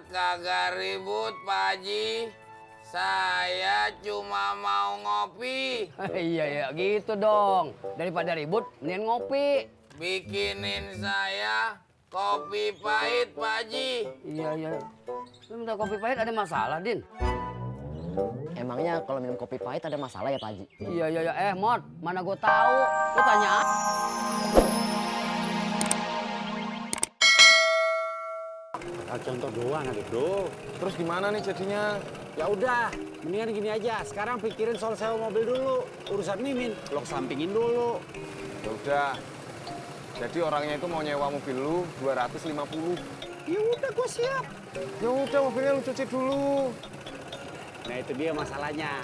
kagak ribut, Pak Haji. Saya cuma mau ngopi. Iya ya, gitu dong. Daripada ribut, mendingan ngopi. Bikinin saya kopi pahit, Pak Haji. Iya. Lu minta kopi pahit ada masalah, Din? Emangnya kalau minum kopi pahit ada masalah ya Pak Haji? Iya. Mot, mana gue tahu. Lu tanya. Contoh doang adik bro. Terus gimana nih jadinya? Ya udah, mendingan gini aja. Sekarang pikirin soal sewa mobil dulu. Urusan Mimin, lo kesampingin dulu. Ya udah. Jadi orangnya itu mau nyewa mobil lu 250. Ya udah, gue siap. Ya udah mobilnya lu cuci dulu. Nah itu dia masalahnya.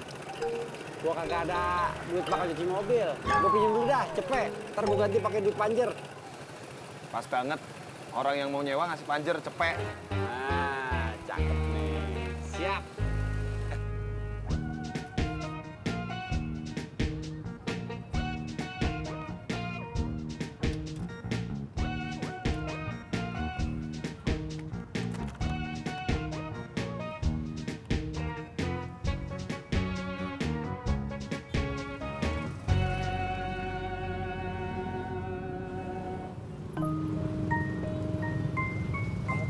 Gue kagak ada duit bakal cuci mobil. Gue pinjam dulu dah, cepet. Ntar gue ganti pakai duit panjer. Pas banget. Orang yang mau nyewa ngasih panjer cepet. Nah, cakep nih. Siap.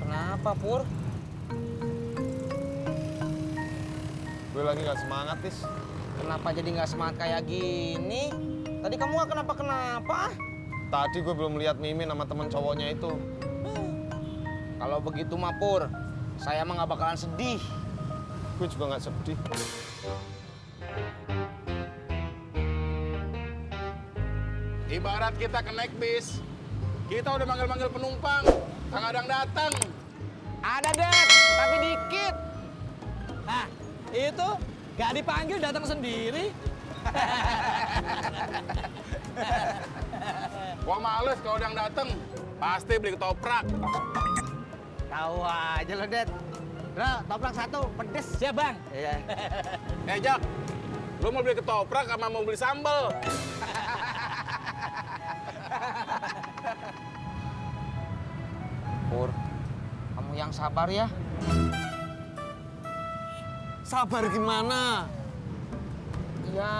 Kenapa, Pur? Gue lagi gak semangat, Tis. Kenapa jadi nggak semangat kayak gini? Tadi kamu nggak kenapa-kenapa? Tadi gue belum lihat Mimin sama temen cowoknya itu. Kalau begitu mah, Pur, saya mah nggak bakalan sedih. Gue juga gak sedih. Ibarat kita ke naik bis, kita udah manggil-manggil penumpang, kagak ada yang datang. Ada, Dad, tapi dikit. Nah, itu gak dipanggil datang sendiri. Gua males kalau ada yang datang, pasti beli ketoprak. Tahu aja lo, Dad. Bro, toprak satu, pedes. Siap, Bang. Iya. Jak, lu mau beli ketoprak sama mau beli sambal? Pur, kamu yang sabar ya. Sabar gimana? Ya,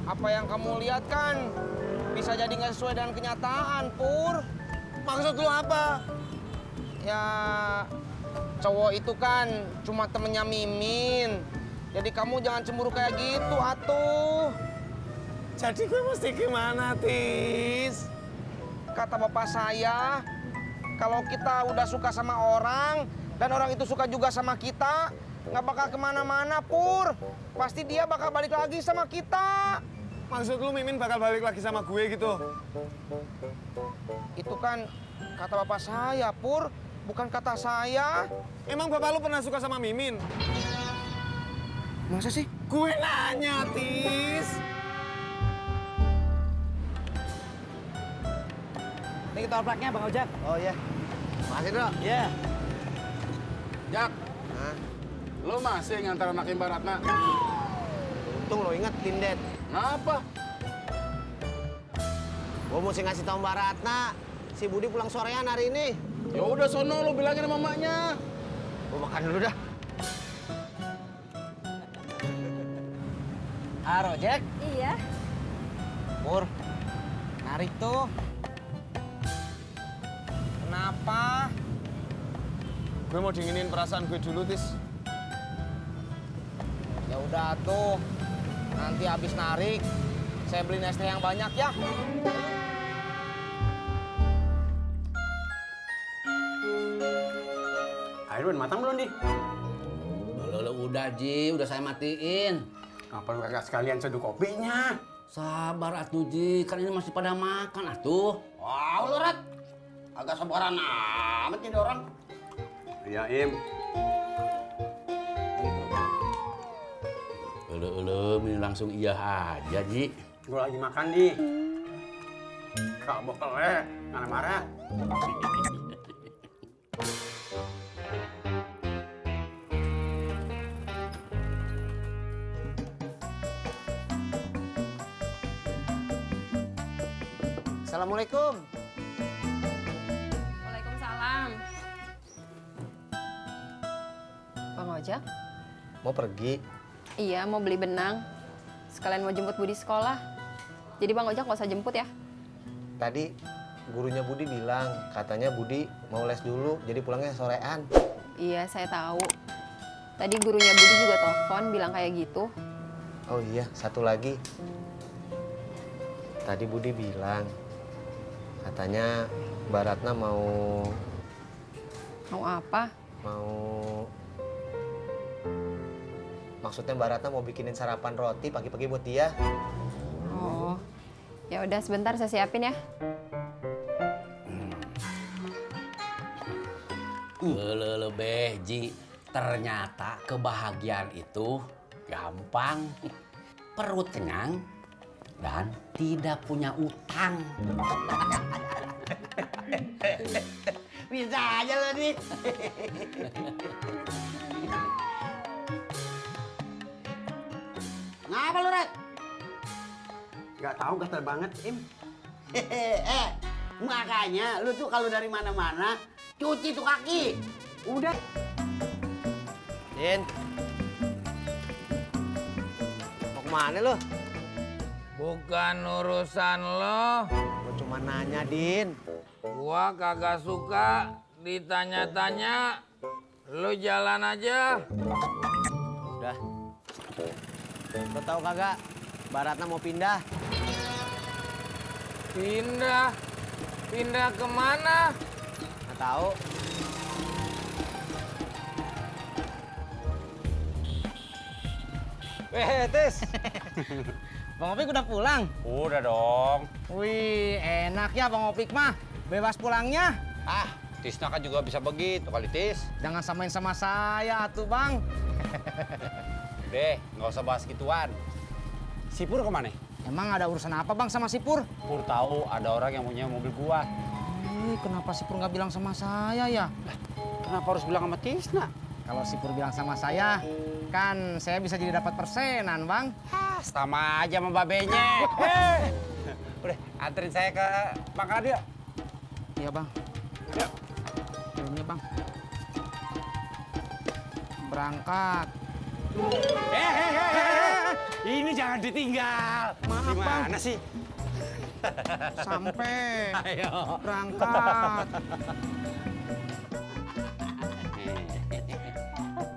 apa yang kamu lihat kan bisa jadi nggak sesuai dengan kenyataan, Pur. Maksud lu apa? Ya, cowok itu kan cuma temennya Mimin. Jadi kamu jangan cemburu kayak gitu, atuh. Jadi gue mesti gimana, Tis? Kata bapak saya, kalau kita udah suka sama orang dan orang itu suka juga sama kita, nggak bakal kemana-mana, Pur. Pasti dia bakal balik lagi sama kita. Maksud lu Mimin bakal balik lagi sama gue gitu? Itu kan kata bapak saya, Pur, bukan kata saya. Emang bapak lu pernah suka sama Mimin? Masa sih? Gue nanya, Tis. Ini ketopraknya, Bang Ojak. Oh iya. Makasih bro. Iya. Jak, lu masih ngantar anak Mbak Ratna? Untung lo ingetin, Dad. Kenapa? Gue mesti ngasih tau Mbak Ratna. Si Budi pulang sorean hari ini. Ya udah sono lu bilangin sama mamanya. Gue makan dulu dah. Haro, Jack. Iya. Pur, narik tuh. Kenapa? Gue mau dinginin perasaan gue dulu, Tis. Ya udah tuh. Nanti habis narik, saya beli es teh yang banyak ya. Air udah matang belum, Di? Lo udah, Ji. Udah saya matiin. Kenapa lu kagak sekalian seduh kopinya? Sabar atuh, Ji. Kan ini masih pada makan atuh. Wah, lu Rat. Agak sabaran amat jadi orang. Iya, Im. Ulu, ini langsung iya aja, Ji. Gue lagi makan, Di. Gak boleh, marah-marah. Assalamualaikum. Waalaikumsalam. Ojak? Mau pergi? Iya, mau beli benang. Sekalian mau jemput Budi sekolah. Jadi Bang Ojak nggak usah jemput ya? Tadi gurunya Budi bilang, katanya Budi mau les dulu, jadi pulangnya sorean. Iya, saya tahu. Tadi gurunya Budi juga telepon bilang kayak gitu. Oh iya, satu lagi. Tadi Budi bilang, katanya Mbak Ratna mau apa? Maksudnya Mbak Ratna mau bikinin sarapan roti pagi-pagi buat dia. Oh, ya udah sebentar saya siapin ya. Lebih, Ji. Ternyata kebahagiaan itu gampang. Perut kenyang dan tidak punya utang. Bisa aja lo nih. Ngapa lu, Red? Gak tahu, gatel banget, Im. Makanya lu tuh kalau dari mana-mana cuci tuh kaki. Udah. Din. Mau kemana lo? Bukan urusan lo. Gua cuma nanya, Din. Gua kagak suka ditanya-tanya. Lo jalan aja. Udah. Lo tahu kagak? Mbak Ratna mau pindah. Pindah? Pindah kemana? Nggak tahu. Tis. Bang Opik udah pulang? Udah dong. Wih, enak ya Bang Opik mah. Bebas pulangnya. Ah, Tisna kan juga bisa begitu kali, Tis. Jangan samain sama saya tuh Bang. Deh, nggak usah bahas gituan. Si Pur kemana? Emang ada urusan apa Bang sama si Pur? Pur tahu ada orang yang punya mobil gua. Kenapa si Pur nggak bilang sama saya ya? Kenapa harus bilang sama Tisna? Kalau si Pur bilang sama saya, kan saya bisa jadi dapat persenan, Bang. Sama aja sama babenya. Udah, anterin saya ke pangkalan dia. Iya, Bang. Ya. Ini, Bang. Berangkat. Ini jangan ditinggal. Maaf, Bang. Gimana sih? Sampai. Ayo. Berangkat.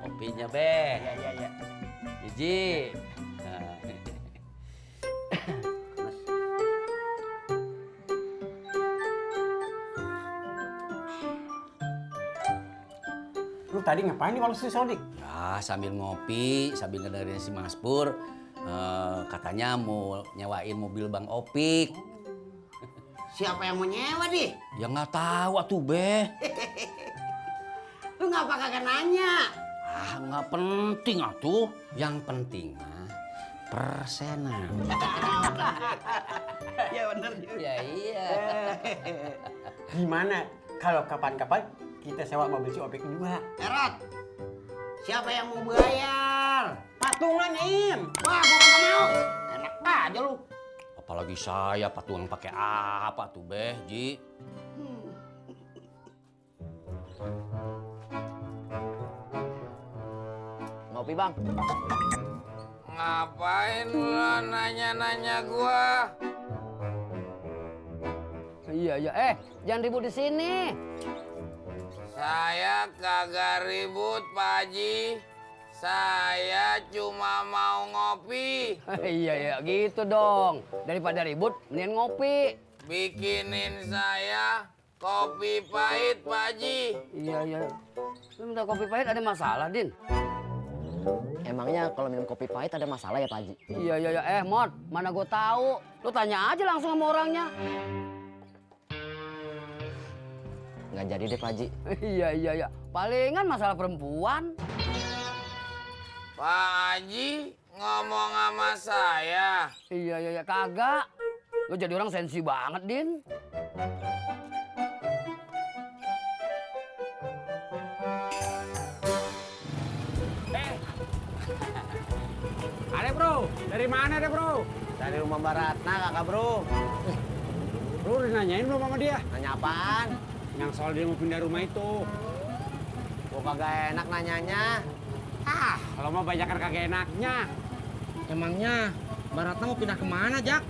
Kopinya, Be. Iya. Biji. Lu tadi ngapain di warung si Sodik? Ya, sambil ngopi, sambil ngedengerin si Mas Pur. Katanya mau nyewain mobil Bang Opik. Siapa yang mau nyewa, Di? Ya nggak tahu atuh, Be. Lu ngapa kagak nanya? Ah, nggak penting atuh. Yang penting mah persenan. Ya bener juga. Ya iya. Gimana kalau kapan-kapan kita sewa mobil si Opik juga? Erot, siapa yang mau bayar? Patungan, Im. Wah, gua kagak mau. Enak aja lu. Apalagi saya patungan pakai apa tuh, Be, Ji? Ngopi, Bang. Ngapain lo nanya-nanya gua? Iya. Jangan ribut di sini. Saya kagak ribut, Pak Haji. Saya cuma mau ngopi. Iya, gitu dong. Daripada ribut, mendingan ngopi. Bikinin saya kopi pahit, Pak Haji. Iya. Lu minta kopi pahit ada masalah, Din? Emangnya kalau minum kopi pahit ada masalah ya, Pak Haji? Iya. Mot, mana gue tahu. Lu tanya aja langsung sama orangnya. Nggak jadi deh, Pak Haji. Iya. Palingan masalah perempuan. Pak Haji ngomong sama saya. Iya, kagak. Lu jadi orang sensi banget, Din. Ada, Bro. Dari mana ada, Bro? Dari rumah Mbak Ratna, kakak, Bro. Lu udah nanyain belum sama dia? Nanya apaan? Yang soal dia mau pindah rumah itu. Gua kagak enak nanyanya. Ah, kalau mau banyak kagak enaknya. Emangnya Baratna mau pindah kemana, Jak?